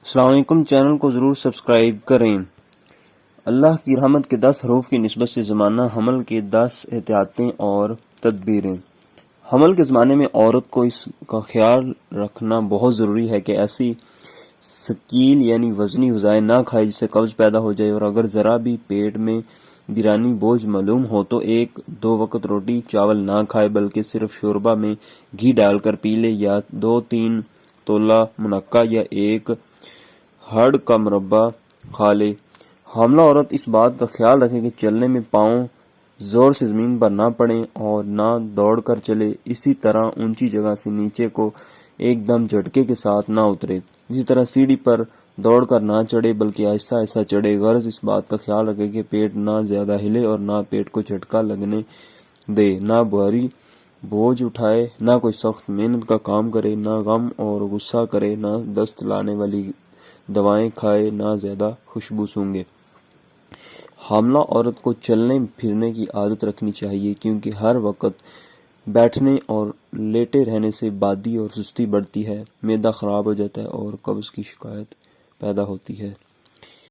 السلام علیکم، چینل کو ضرور سبسکرائب کریں۔ اللہ کی رحمت کے 10 حروف کی نسبت سے زمانہ حمل کے 10 احتیاطیں اور تدبیریں۔ حمل کے زمانے میں عورت کو اس کا خیال رکھنا بہت ضروری ہے کہ ایسی ثقیل یعنی وزنی غذائیں نہ کھائے جس سے قبض پیدا ہو جائے، اور اگر ذرا بھی پیٹ میں گرانی بوجھ معلوم ہو تو 1-2 وقت روٹی چاول نہ کھائے بلکہ صرف شوربہ میں گھی ڈال کر پی لے، یا 2-3 تولہ منقع یا 1 ہڑ کا مربع کھا لے۔ حاملہ عورت اس بات کا خیال رکھے کہ چلنے میں پاؤں زور سے زمین پر نہ پڑیں اور نہ دوڑ کر چلے، اسی طرح اونچی جگہ سے نیچے کو ایک دم جھٹکے کے ساتھ نہ اترے، اسی طرح سیڑھی پر دوڑ کر نہ چڑھے بلکہ آہستہ آہستہ چڑھے۔ غرض اس بات کا خیال رکھے کہ پیٹ نہ زیادہ ہلے اور نہ پیٹ کو جھٹکا لگنے دے، نہ بھاری بوجھ اٹھائے، نہ کوئی سخت محنت کا کام کرے، نہ غم اور غصہ کرے، نہ دست لانے والی دوائیں کھائے، نہ زیادہ خوشبو سونگھے۔ حاملہ عورت کو چلنے پھرنے کی عادت رکھنی چاہیے، کیونکہ ہر وقت بیٹھنے اور لیٹے رہنے سے بادی اور سستی بڑھتی ہے، معدہ خراب ہو جاتا ہے اور قبض کی شکایت پیدا ہوتی ہے۔